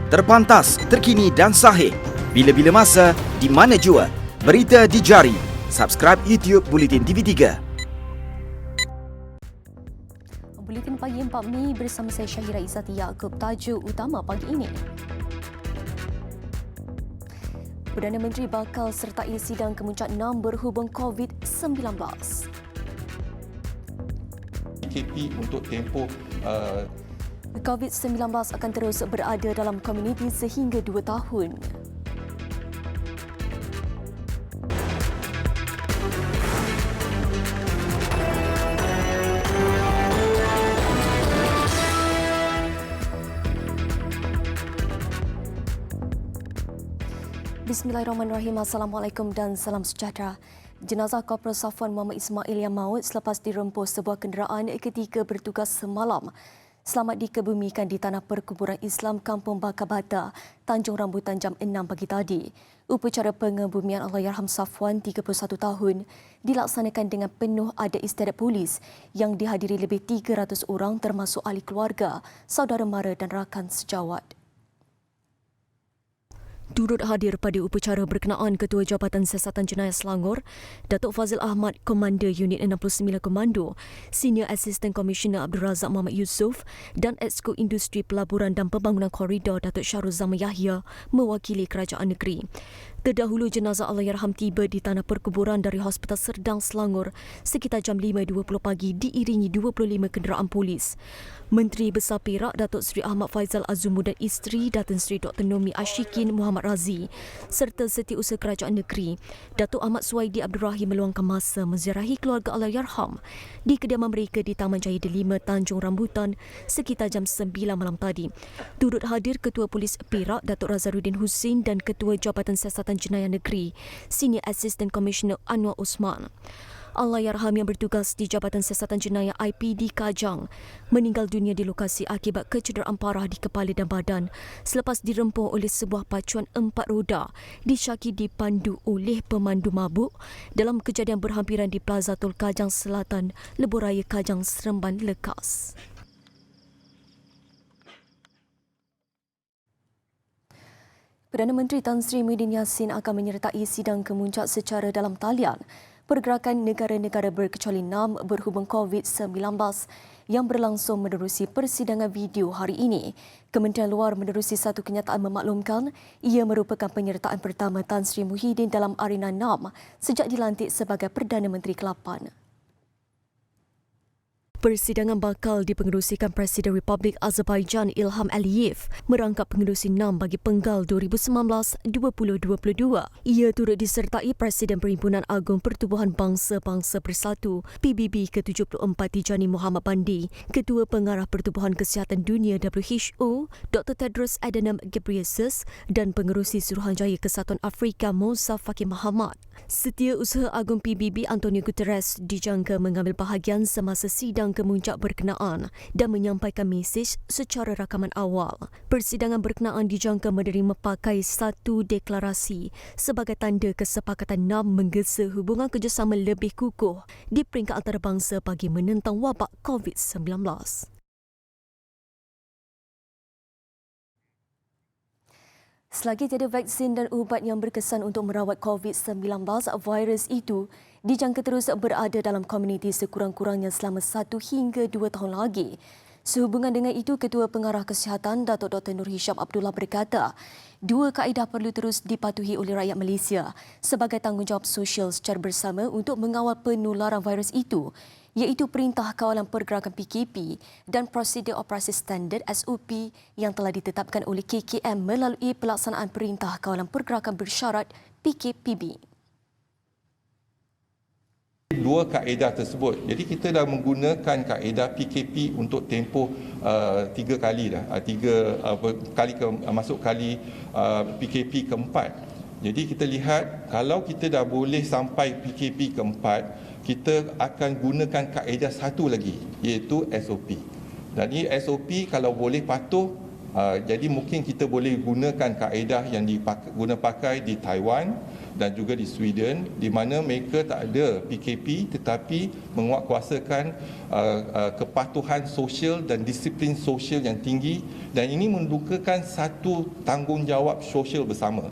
Terpantas, terkini dan sahih. Bila-bila masa, di mana jua. Berita di jari. Subscribe YouTube Bulletin TV3. Buletin Pagi 4 Mei bersama saya Syahira Izzati Yaakob. Tajuk utama pagi ini. Perdana Menteri bakal sertai sidang kemuncak 6 berhubung COVID-19. PKP untuk tempoh COVID-19 akan terus berada dalam komuniti sehingga 2 tahun. Bismillahirrahmanirrahim. Assalamualaikum dan salam sejahtera. Jenazah Korporal Safwan Muhammad Ismail yang maut selepas dirempuh sebuah kenderaan ketika bertugas semalam selamat dikebumikan di Tanah Perkuburan Islam Kampung Bakar Bata, Tanjung Rambutan jam 6 pagi tadi. Upacara pengebumian Allahyarham Safwan 31 tahun dilaksanakan dengan penuh adat istiadat polis yang dihadiri lebih 300 orang termasuk ahli keluarga, saudara mara dan rakan sejawat. Turut hadir pada upacara berkenaan Ketua Jabatan Siasatan Jenayah Selangor, Datuk Fazil Ahmad, Komander Unit 69 Komando, Senior Assistant Commissioner Abdul Razak Muhammad Yusof dan Exco Industri Pelaburan dan Pembangunan Koridor Datuk Syahrul Zaman Yahya mewakili kerajaan negeri. Terdahulu jenazah Allahyarham tiba di Tanah Perkuburan dari Hospital Serdang Selangor sekitar jam 5.20 pagi diiringi 25 kenderaan polis. Menteri Besar Perak Datuk Seri Ahmad Faizal Azumu dan isteri Datin Seri Dr. Nomi Ashikin Muhammad Razi serta Setiausaha Kerajaan Negeri Datuk Ahmad Suwaidi Abdul Rahim meluangkan masa menziarahi keluarga Allahyarham di kediaman mereka di Taman Jaya Delima, Tanjung Rambutan sekitar jam 9 malam tadi. Turut hadir Ketua Polis Perak Datuk Razaruddin Hussein dan Ketua Jabatan Siasatan Jenayah Negeri Senior Assistant Commissioner Anwar Osman. Allahyarham yang bertugas di Jabatan Siasatan Jenayah IPD Kajang meninggal dunia di lokasi akibat kecederaan parah di kepala dan badan selepas dirempuh oleh sebuah pacuan 4 roda disyaki dipandu oleh pemandu mabuk dalam kejadian berhampiran di Plaza Tol Kajang Selatan, Lebuh Raya Kajang, Seremban, Lekas. Perdana Menteri Tan Sri Muhyiddin Yassin akan menyertai sidang kemuncak secara dalam talian pergerakan negara-negara berkecuali 6 berhubung COVID-19 yang berlangsung menerusi persidangan video hari ini. Kementerian Luar menerusi satu kenyataan memaklumkan ia merupakan penyertaan pertama Tan Sri Muhyiddin dalam arena 6 sejak dilantik sebagai Perdana Menteri ke-8. Persidangan bakal dipengerusikan Presiden Republik Azerbaijan Ilham Aliyev merangkap pengerusi 6 bagi Penggal 2019-2022. Ia turut disertai Presiden Perhimpunan Agung Pertubuhan Bangsa-Bangsa Bersatu PBB ke-74 Tijani Muhammad Bandi, Ketua Pengarah Pertubuhan Kesihatan Dunia WHO Dr. Tedros Adhanom Ghebreyesus dan Pengerusi Suruhanjaya Kesatuan Afrika Moussa Faki Mahamat. Setiausaha Agung PBB Antonio Guterres dijangka mengambil bahagian semasa sidang kemuncak berkenaan dan menyampaikan mesej secara rakaman awal. Persidangan berkenaan dijangka menerima pakai satu deklarasi sebagai tanda kesepakatan 6 menggesa hubungan kerjasama lebih kukuh di peringkat antarabangsa bagi menentang wabak COVID-19. Selagi tiada vaksin dan ubat yang berkesan untuk merawat COVID-19, virus itu dijangka terus berada dalam komuniti sekurang-kurangnya selama 1 hingga 2 tahun lagi. Sehubungan dengan itu, Ketua Pengarah Kesihatan Datuk Dr. Nur Hisham Abdullah berkata, 2 kaedah perlu terus dipatuhi oleh rakyat Malaysia sebagai tanggungjawab sosial secara bersama untuk mengawal penularan virus itu, iaitu Perintah Kawalan Pergerakan PKP dan Prosedur Operasi Standard SOP yang telah ditetapkan oleh KKM melalui pelaksanaan Perintah Kawalan Pergerakan Bersyarat PKPB. 2 kaedah tersebut. Jadi kita dah menggunakan kaedah PKP untuk tempoh 3 kali dah. 3 kali masuk kali PKP keempat. Jadi kita lihat kalau kita dah boleh sampai PKP keempat, kita akan gunakan kaedah satu lagi iaitu SOP. Dan ini SOP kalau boleh patuh, jadi mungkin kita boleh gunakan kaedah yang digunakan pakai di Taiwan, dan juga di Sweden, di mana mereka tak ada PKP tetapi menguatkuasakan kepatuhan sosial dan disiplin sosial yang tinggi, dan ini mendukakan satu tanggungjawab sosial bersama.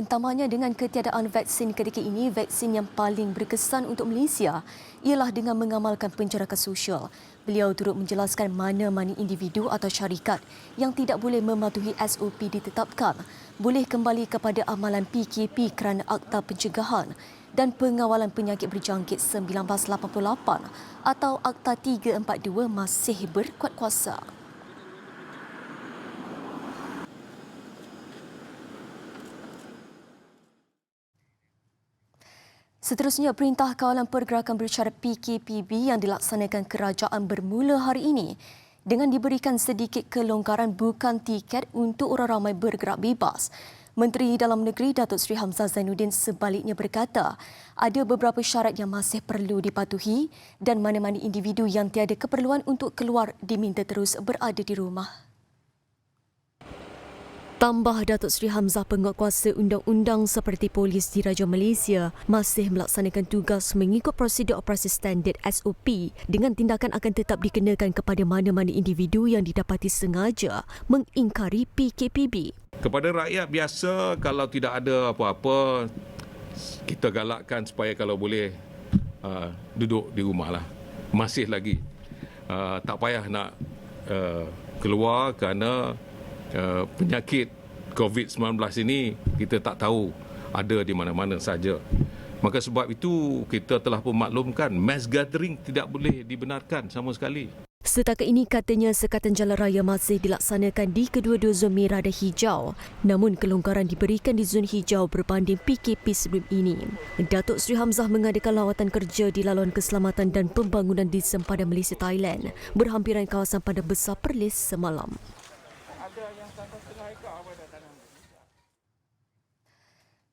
Tambahnya, dengan ketiadaan vaksin ketika ini, vaksin yang paling berkesan untuk Malaysia ialah dengan mengamalkan penjarakan sosial. Beliau turut menjelaskan mana-mana individu atau syarikat yang tidak boleh mematuhi SOP ditetapkan boleh kembali kepada amalan PKP kerana Akta Pencegahan dan Pengawalan Penyakit Berjangkit 1988 atau Akta 342 masih berkuat kuasa. Seterusnya, Perintah Kawalan Pergerakan Bersyarat PKPB yang dilaksanakan kerajaan bermula hari ini dengan diberikan sedikit kelonggaran bukan tiket untuk orang ramai bergerak bebas. Menteri Dalam Negeri Datuk Seri Hamzah Zainuddin sebaliknya berkata ada beberapa syarat yang masih perlu dipatuhi dan mana-mana individu yang tiada keperluan untuk keluar diminta terus berada di rumah. Tambah Datuk Seri Hamzah, penguatkuasa undang-undang seperti Polis Diraja Malaysia masih melaksanakan tugas mengikut prosedur operasi standard SOP dengan tindakan akan tetap dikenakan kepada mana-mana individu yang didapati sengaja mengingkari PKPB. Kepada rakyat biasa, kalau tidak ada apa-apa, kita galakkan supaya kalau boleh duduk di rumah lah. Masih lagi. Tak payah nak keluar kerana penyakit COVID-19 ini kita tak tahu ada di mana-mana saja. Maka sebab itu kita telah pun maklumkan mass gathering tidak boleh dibenarkan sama sekali. Setakat ini katanya sekatan jalan raya masih dilaksanakan di kedua-dua zon merah dan hijau. Namun kelonggaran diberikan di zon hijau berbanding PKP sebelum ini. Datuk Seri Hamzah mengadakan lawatan kerja di Laluan Keselamatan dan Pembangunan di sempadan Malaysia Thailand berhampiran kawasan Padang Besar Perlis semalam.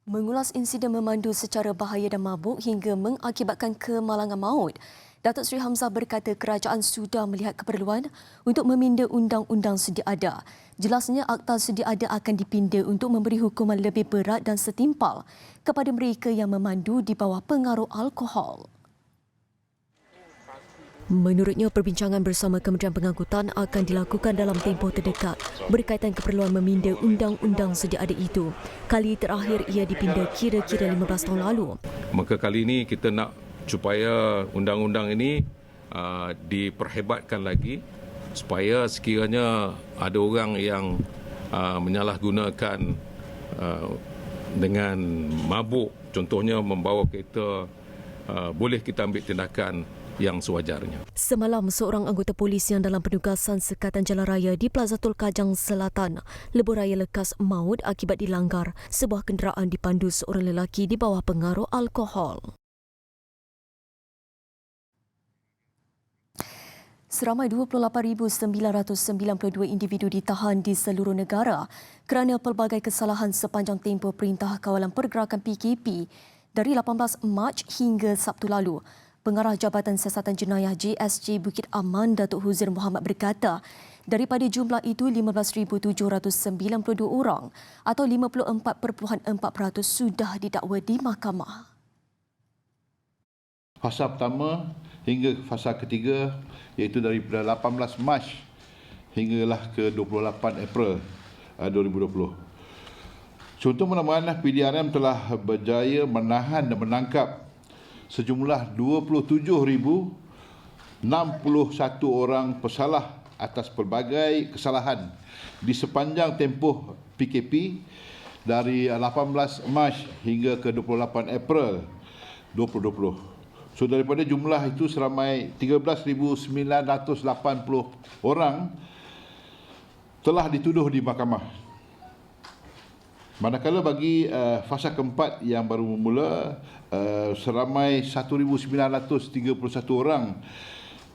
Mengulas insiden memandu secara bahaya dan mabuk hingga mengakibatkan kemalangan maut, Datuk Seri Hamzah berkata kerajaan sudah melihat keperluan untuk meminda undang-undang sedia ada. Jelasnya akta sedia ada akan dipinda untuk memberi hukuman lebih berat dan setimpal kepada mereka yang memandu di bawah pengaruh alkohol. Menurutnya, perbincangan bersama Kementerian Pengangkutan akan dilakukan dalam tempoh terdekat berkaitan keperluan meminda undang-undang sedia ada itu. Kali terakhir ia dipinda kira-kira 15 tahun lalu. Maka kali ini kita nak supaya undang-undang ini diperhebatkan lagi supaya sekiranya ada orang yang menyalahgunakan dengan mabuk, contohnya membawa kereta, boleh kita ambil tindakan yang sewajarnya. Semalam, seorang anggota polis yang dalam penugasan sekatan jalan raya di Plaza Tol Kajang Selatan, Lebuh Raya lekas maut akibat dilanggar sebuah kenderaan dipandu seorang lelaki di bawah pengaruh alkohol. Seramai 28,992 individu ditahan di seluruh negara kerana pelbagai kesalahan sepanjang tempoh Perintah Kawalan Pergerakan PKP dari 18 Mac hingga Sabtu lalu. Pengarah Jabatan Siasatan Jenayah JSJ Bukit Aman, Datuk Huzir Muhammad berkata, daripada jumlah itu 15,792 orang atau 54.4% sudah didakwa di mahkamah. Fasa pertama hingga fasa ketiga iaitu daripada 18 Mac hinggalah ke 28 April 2020. Contoh mana-mana PDRM telah berjaya menahan dan menangkap sejumlah 27,061 orang pesalah atas pelbagai kesalahan di sepanjang tempoh PKP dari 18 Mac hingga ke 28 April 2020. So daripada jumlah itu seramai 13,980 orang telah dituduh di mahkamah. Manakala bagi fasa keempat yang baru bermula, seramai 1,931 orang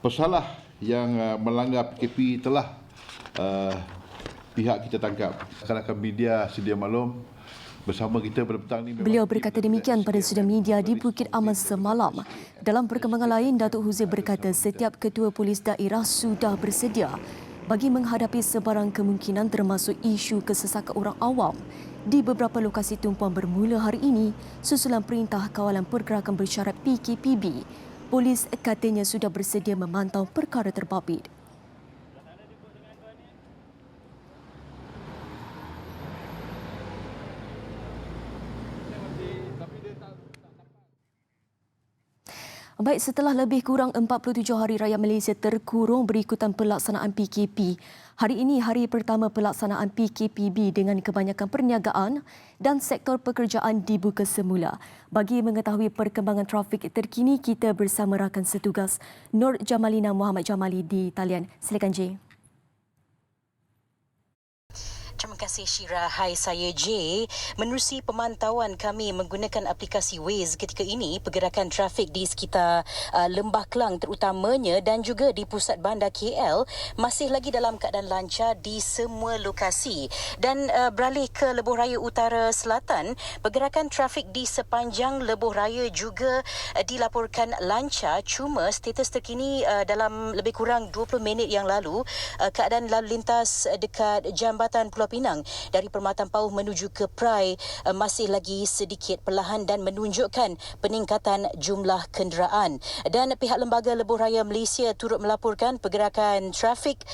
pesalah yang melanggar PKP telah pihak kita tangkap. Rakan-rakan media sedia maklum bersama kita pada petang ini. Beliau berkata demikian pada sidang media di Bukit Aman semalam. Dalam perkembangan lain, Datuk Huzir berkata setiap ketua polis daerah sudah bersedia bagi menghadapi sebarang kemungkinan termasuk isu kesesakan orang awam. Di beberapa lokasi tumpuan bermula hari ini susulan Perintah Kawalan Pergerakan Bersyarat PKPB. Polis katanya sudah bersedia memantau perkara terbabit. Baik, setelah lebih kurang 47 hari Raya Malaysia terkurung berikutan pelaksanaan PKP, hari ini hari pertama pelaksanaan PKPB dengan kebanyakan perniagaan dan sektor pekerjaan dibuka semula. Bagi mengetahui perkembangan trafik terkini, kita bersama rakan setugas Nur Jamalina Muhammad Jamali di talian. Silakan J. Terima kasih Syira. Hai, saya J. Menerusi pemantauan kami menggunakan aplikasi Waze ketika ini, pergerakan trafik di sekitar Lembah Kelang terutamanya dan juga di pusat bandar KL masih lagi dalam keadaan lancar di semua lokasi. Dan beralih ke Lebuh Raya Utara Selatan, pergerakan trafik di sepanjang Lebuh Raya juga dilaporkan lancar, cuma status terkini dalam lebih kurang 20 minit yang lalu, keadaan lalu lintas dekat Jambatan Pulau Pinang dari Permatan Pauh menuju ke Prai masih lagi sedikit perlahan dan menunjukkan peningkatan jumlah kenderaan. Dan pihak Lembaga Lebuh Raya Malaysia turut melaporkan pergerakan trafik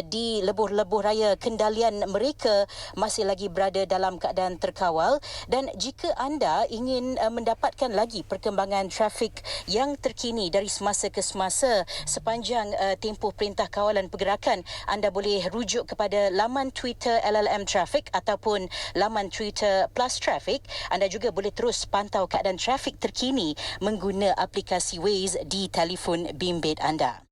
di lebuh-lebuh raya kendalian mereka masih lagi berada dalam keadaan terkawal. Dan jika anda ingin mendapatkan lagi perkembangan trafik yang terkini dari semasa ke semasa sepanjang tempoh Perintah Kawalan Pergerakan, anda boleh rujuk kepada laman Twitter LLM Traffic ataupun laman Twitter Plus Traffic. Anda juga boleh terus pantau keadaan trafik terkini mengguna aplikasi Waze di telefon bimbit anda.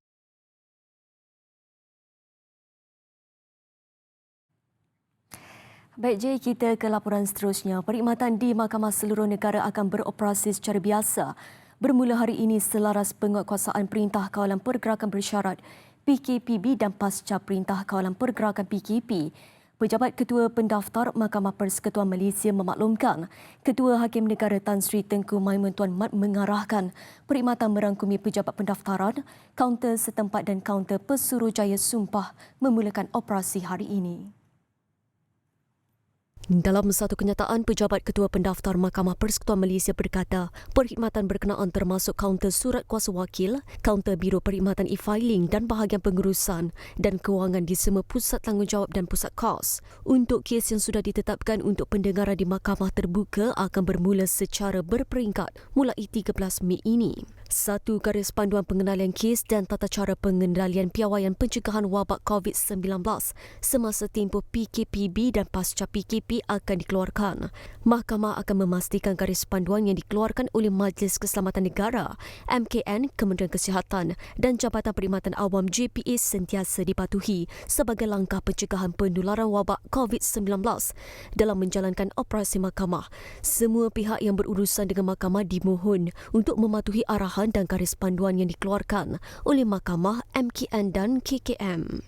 Baik, Jay, kita ke laporan seterusnya. Perkhidmatan di Mahkamah Seluruh Negara akan beroperasi secara biasa bermula hari ini selaras penguatkuasaan Perintah Kawalan Pergerakan Bersyarat PKPB dan pasca Perintah Kawalan Pergerakan PKP. Pejabat Ketua Pendaftar Mahkamah Persekutuan Malaysia memaklumkan Ketua Hakim Negara Tan Sri Tengku Maimun Tuan Mat mengarahkan perkhidmatan merangkumi pejabat pendaftaran, kaunter setempat dan kaunter Pesuruhjaya Sumpah memulakan operasi hari ini. Dalam satu kenyataan, Pejabat Ketua Pendaftar Mahkamah Persekutuan Malaysia berkata, perkhidmatan berkenaan termasuk kaunter surat kuasa wakil, kaunter Biro Perkhidmatan e-filing dan bahagian pengurusan dan kewangan di semua pusat tanggungjawab dan pusat kos. Untuk kes yang sudah ditetapkan untuk pendengaran di Mahkamah Terbuka akan bermula secara berperingkat mulai 13 Mei ini. Satu garis panduan pengendalian kes dan tata cara pengendalian piawaian pencegahan wabak COVID-19 semasa tempoh PKPB dan pasca PKP akan dikeluarkan. Mahkamah akan memastikan garis panduan yang dikeluarkan oleh Majlis Keselamatan Negara, MKN, Kementerian Kesihatan dan Jabatan Perkhidmatan Awam JPA sentiasa dipatuhi sebagai langkah pencegahan penularan wabak COVID-19 dalam menjalankan operasi mahkamah. Semua pihak yang berurusan dengan mahkamah dimohon untuk mematuhi arahan dan garis panduan yang dikeluarkan oleh mahkamah, MKN dan KKM.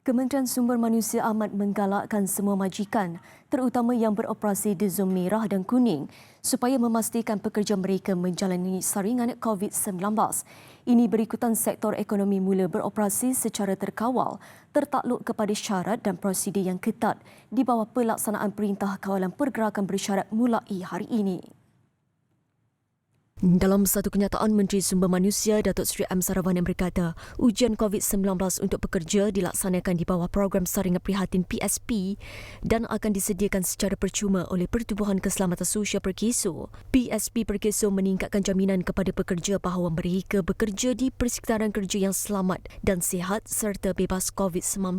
Kementerian Sumber Manusia amat menggalakkan semua majikan, terutama yang beroperasi di zon merah dan kuning, supaya memastikan pekerja mereka menjalani saringan COVID-19. Ini berikutan sektor ekonomi mula beroperasi secara terkawal, tertakluk kepada syarat dan prosedur yang ketat di bawah pelaksanaan Perintah Kawalan Pergerakan Bersyarat mulai hari ini. Dalam satu kenyataan, Menteri Sumber Manusia Datuk Seri M. Saravanan berkata, ujian COVID-19 untuk pekerja dilaksanakan di bawah program saringan prihatin PSP dan akan disediakan secara percuma oleh Pertubuhan Keselamatan Sosial Perkeso. PSP Perkeso meningkatkan jaminan kepada pekerja bahawa mereka bekerja di persekitaran kerja yang selamat dan sihat serta bebas COVID-19.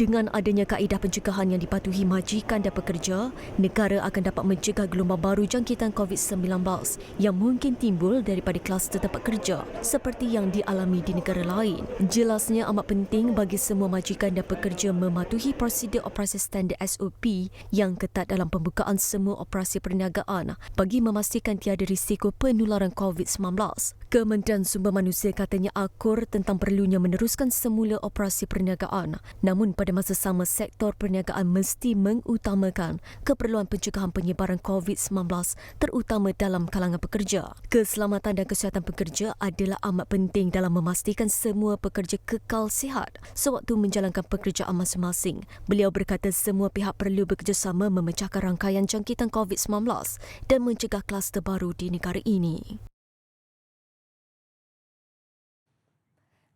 Dengan adanya kaedah pencegahan yang dipatuhi majikan dan pekerja, negara akan dapat mencegah gelombang baru jangkitan COVID-19 yang mungkin timbul daripada kluster tempat kerja seperti yang dialami di negara lain. Jelasnya amat penting bagi semua majikan dan pekerja mematuhi prosedur operasi standard SOP yang ketat dalam pembukaan semua operasi perniagaan bagi memastikan tiada risiko penularan COVID-19. Kementerian Sumber Manusia katanya akur tentang perlunya meneruskan semula operasi perniagaan. Namun pada masa sama, sektor perniagaan mesti mengutamakan keperluan pencegahan penyebaran COVID-19 terutama dalam kalangan pekerja. Keselamatan dan kesihatan pekerja adalah amat penting dalam memastikan semua pekerja kekal sihat sewaktu menjalankan pekerjaan masing-masing. Beliau berkata semua pihak perlu bekerjasama memecahkan rangkaian jangkitan COVID-19 dan mencegah kluster baru di negara ini.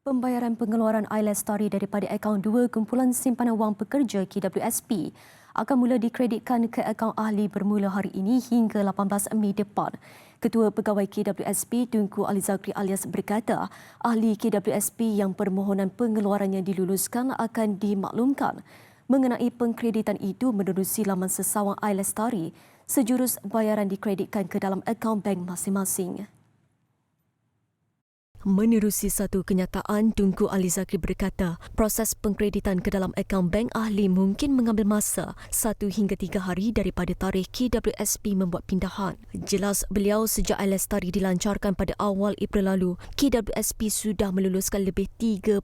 Pembayaran pengeluaran iLestari daripada akaun 2 Kumpulan Simpanan Wang Pekerja KWSP akan mula dikreditkan ke akaun ahli bermula hari ini hingga 18 Mei depan. Ketua Pegawai KWSP Tunku Ali Zakri alias berkata, ahli KWSP yang permohonan pengeluarannya diluluskan akan dimaklumkan mengenai pengkreditan itu menerusi laman sesawang iLestari. Sejurus bayaran dikreditkan ke dalam akaun bank masing-masing. Menerusi satu kenyataan, Tunku Ali Zakri berkata, proses pengkreditan ke dalam akaun bank ahli mungkin mengambil masa 1 hingga 3 hari daripada tarikh KWSP membuat pindahan. Jelas beliau, sejak iLestari dilancarkan pada awal April lalu, KWSP sudah meluluskan lebih 3.51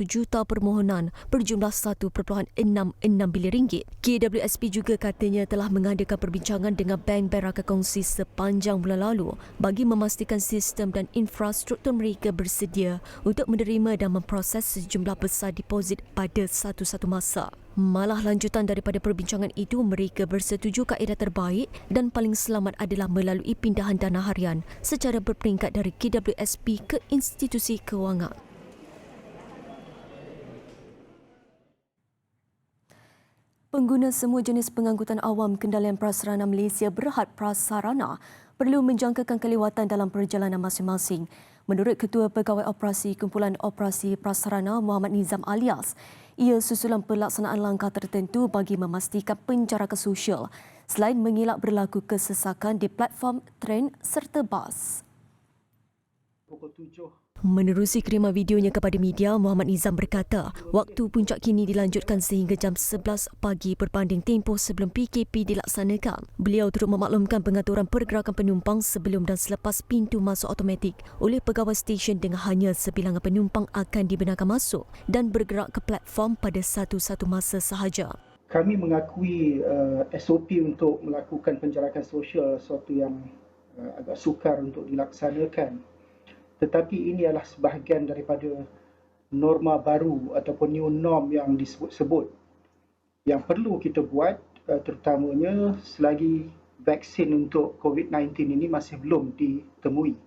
juta permohonan berjumlah 1.66 bilion ringgit. KWSP juga katanya telah mengadakan perbincangan dengan bank-bank raka kongsi sepanjang bulan lalu bagi memastikan sistem dan infrastruktur mereka bersedia untuk menerima dan memproses sejumlah besar deposit pada satu-satu masa. Malah lanjutan daripada perbincangan itu, mereka bersetuju kaedah terbaik dan paling selamat adalah melalui pindahan dana harian secara berperingkat dari KWSP ke institusi kewangan. Pengguna semua jenis pengangkutan awam Kendalian Prasarana Malaysia Berhad Prasarana perlu menjangkakan kelewatan dalam perjalanan masing-masing. Menurut Ketua Pegawai Operasi Kumpulan Operasi Prasarana Muhammad Nizam Alias, ia susulan pelaksanaan langkah tertentu bagi memastikan penjarakan sosial selain mengelak berlaku kesesakan di platform tren serta bas. Menerusi kiriman videonya kepada media, Muhammad Nizam berkata, waktu puncak kini dilanjutkan sehingga jam 11 pagi berbanding tempoh sebelum PKP dilaksanakan. Beliau turut memaklumkan pengaturan pergerakan penumpang sebelum dan selepas pintu masuk automatik oleh pegawai stesen dengan hanya sebilangan penumpang akan dibenarkan masuk dan bergerak ke platform pada satu-satu masa sahaja. Kami mengakui SOP untuk melakukan penjarakan sosial suatu yang agak sukar untuk dilaksanakan. Tetapi ini adalah sebahagian daripada norma baru ataupun new norm yang disebut-sebut. Yang perlu kita buat terutamanya selagi vaksin untuk COVID-19 ini masih belum ditemui.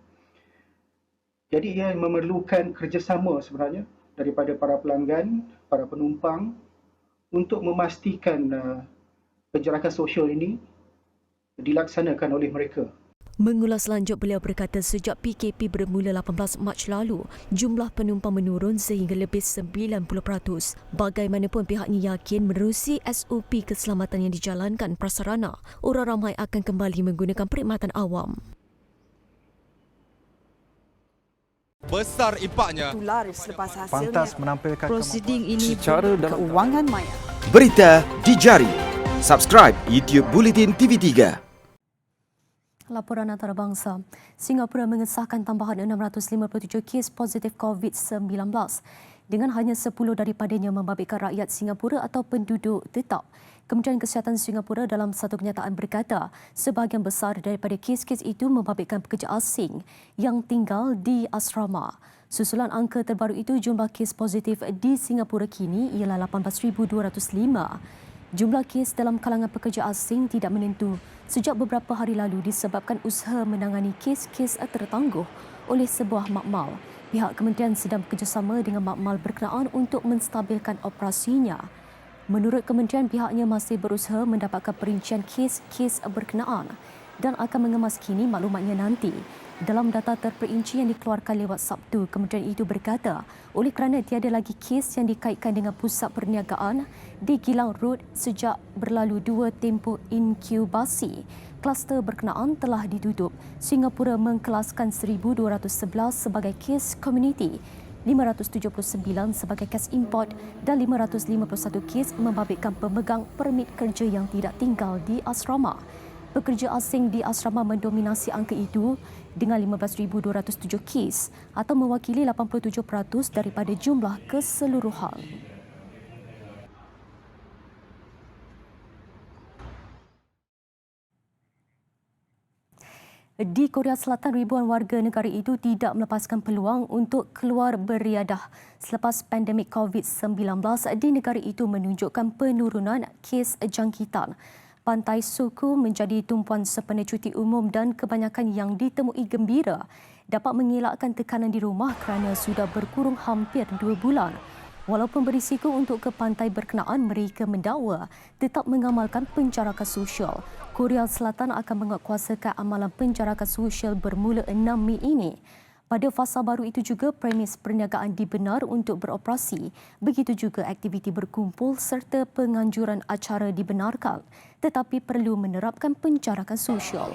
Jadi ia memerlukan kerjasama sebenarnya daripada para pelanggan, para penumpang untuk memastikan penjarakan sosial ini dilaksanakan oleh mereka. Mengulas lanjut, beliau berkata sejak PKP bermula 18 Mac lalu, jumlah penumpang menurun sehingga lebih 90%. Bagaimanapun pihaknya yakin menerusi SOP keselamatan yang dijalankan prasarana, orang ramai akan kembali menggunakan perkhidmatan awam. Besar impaknya. Laris selepas hasilnya. Pantas menampilkan prosiding ini secara dalam keuangan maya. Berita di jari. Subscribe YouTube Bulletin TV3. Laporan antarabangsa, Singapura mengesahkan tambahan 657 kes positif COVID-19 dengan hanya 10 daripadanya membabitkan rakyat Singapura atau penduduk tetap. Kementerian Kesihatan Singapura dalam satu kenyataan berkata, sebahagian besar daripada kes-kes itu membabitkan pekerja asing yang tinggal di asrama. Susulan angka terbaru itu, jumlah kes positif di Singapura kini ialah 18,205. Jumlah kes dalam kalangan pekerja asing tidak menentu sejak beberapa hari lalu disebabkan usaha menangani kes-kes tertangguh oleh sebuah makmal. Pihak kementerian sedang bekerjasama dengan makmal berkenaan untuk menstabilkan operasinya. Menurut kementerian, pihaknya masih berusaha mendapatkan perincian kes-kes berkenaan dan akan mengemas kini maklumatnya nanti. Dalam data terperinci yang dikeluarkan lewat Sabtu, kementerian itu berkata, oleh kerana tiada lagi kes yang dikaitkan dengan pusat perniagaan di Gilang Road sejak berlalu 2 tempoh inkubasi, kluster berkenaan telah ditutup. Singapura mengkelaskan 1,211 sebagai kes komuniti, 579 sebagai kes import dan 551 kes membabitkan pemegang permit kerja yang tidak tinggal di asrama. Pekerja asing di asrama mendominasi angka itu dengan 15,207 kes atau mewakili 87% daripada jumlah keseluruhan. Di Korea Selatan, ribuan warga negara itu tidak melepaskan peluang untuk keluar beriadah selepas pandemik COVID-19 di negara itu menunjukkan penurunan kes jangkitan. Pantai Suku menjadi tumpuan sempena cuti umum dan kebanyakan yang ditemui gembira dapat mengelakkan tekanan di rumah kerana sudah berkurung hampir 2 bulan. Walaupun berisiko untuk ke pantai berkenaan, mereka mendakwa tetap mengamalkan penjarakan sosial. Korea Selatan akan menguatkuasakan amalan penjarakan sosial bermula 6 Mei ini. Pada fasa baru itu juga, premis perniagaan dibenar untuk beroperasi. Begitu juga aktiviti berkumpul serta penganjuran acara dibenarkan. Tetapi perlu menerapkan penjarakan sosial.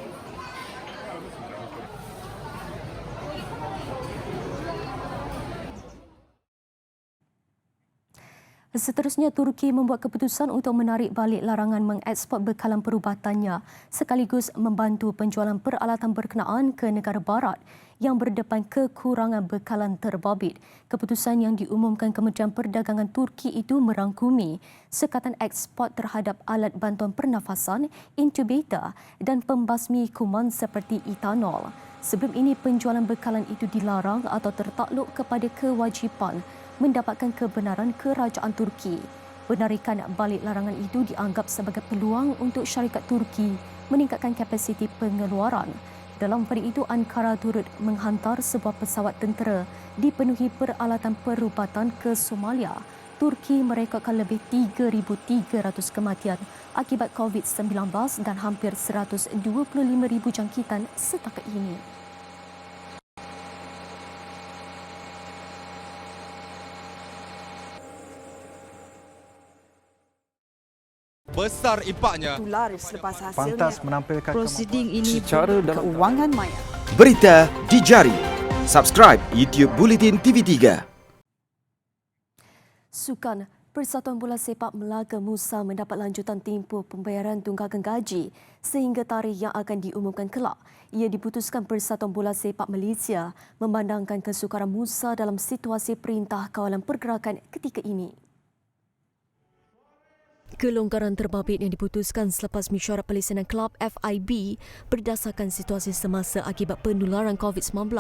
Seterusnya, Turki membuat keputusan untuk menarik balik larangan mengeksport bekalan perubatannya sekaligus membantu penjualan peralatan berkenaan ke negara barat yang berdepan kekurangan bekalan terbabit. Keputusan yang diumumkan Kementerian Perdagangan Turki itu merangkumi sekatan ekspor terhadap alat bantuan pernafasan, incubator dan pembasmi kuman seperti etanol. Sebelum ini, penjualan bekalan itu dilarang atau tertakluk kepada kewajipan mendapatkan kebenaran kerajaan Turki. Penarikan balik larangan itu dianggap sebagai peluang untuk syarikat Turki meningkatkan kapasiti pengeluaran. Dalam pada itu, Ankara turut menghantar sebuah pesawat tentera dipenuhi peralatan perubatan ke Somalia. Turki merekodkan lebih 3,300 kematian akibat COVID-19 dan hampir 125,000 jangkitan setakat ini. Besar impaknya. Laris selepas hasilnya. Pantas menampilkan prosiding ini secara dalam keuangan maya. Berita di jari. Subscribe YouTube Bulletin TV3. Sukan, Persatuan Bola Sepak Melaka Musa mendapat lanjutan tempoh pembayaran tunggakan gaji sehingga tarikh yang akan diumumkan kelak. Ia diputuskan Persatuan Bola Sepak Malaysia memandangkan kesukaran Musa dalam situasi Perintah Kawalan Pergerakan ketika ini. Kelonggaran terbabit yang diputuskan selepas mesyuarat pelaksanaan Kelab FIB berdasarkan situasi semasa akibat penularan COVID-19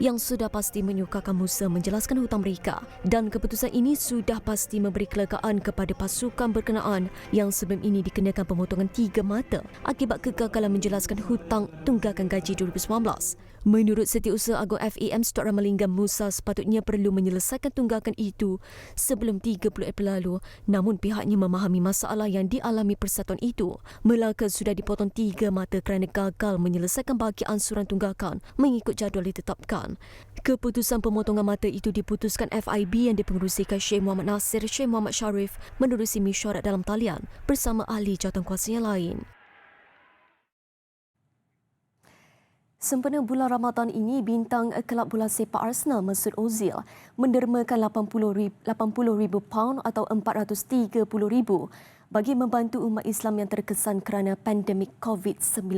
yang sudah pasti menyukarkan Musa menjelaskan hutang mereka, dan keputusan ini sudah pasti memberi kelegaan kepada pasukan berkenaan yang sebelum ini dikenakan pemotongan 3 mata akibat kegagalan menjelaskan hutang tunggakan gaji 2019. Menurut Setiausaha Agung FAM Stok Ramalingam, Musa sepatutnya perlu menyelesaikan tunggakan itu sebelum 30 April lalu, namun pihaknya memahami masalah yang dialami persatuan itu. Melaka sudah dipotong 3 mata kerana gagal menyelesaikan bagi ansuran tunggakan mengikut jadual ditetapkan. Keputusan pemotongan mata itu diputuskan FIB yang dipengerusikan Syekh Muhammad Nasir, Syekh Muhammad Sharif menerusi mesyuarat dalam talian bersama ahli jawatankuasa yang lain. Sempena bulan Ramadan ini, bintang kelab bola sepak Arsenal Mesut Ozil mendermakan £80,000 atau $430,000 bagi membantu umat Islam yang terkesan kerana pandemik COVID-19.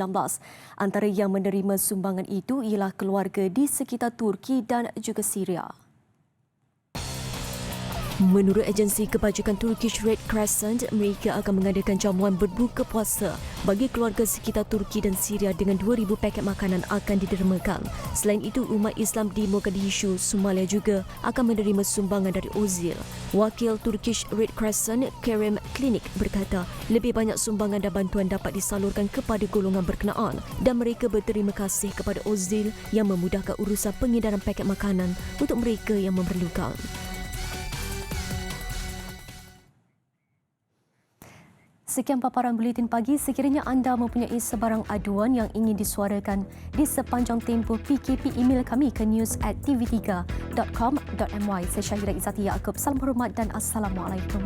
Antara yang menerima sumbangan itu ialah keluarga di sekitar Turki dan juga Syria. Menurut agensi kebajikan Turkish Red Crescent, mereka akan mengadakan jamuan berbuka puasa bagi keluarga sekitar Turki dan Syria dengan 2,000 paket makanan akan didermakan. Selain itu, umat Islam di Mogadishu, Somalia juga akan menerima sumbangan dari Ozil. Wakil Turkish Red Crescent, Kerem Klinik berkata, lebih banyak sumbangan dan bantuan dapat disalurkan kepada golongan berkenaan dan mereka berterima kasih kepada Ozil yang memudahkan urusan pengedaran paket makanan untuk mereka yang memerlukan. Sekian paparan Buletin Pagi. Sekiranya anda mempunyai sebarang aduan yang ingin disuarakan di sepanjang tempoh PKP, email kami ke news@tv3.com.my. Saya Syahira Izzati Yaakob. Salam hormat dan Assalamualaikum.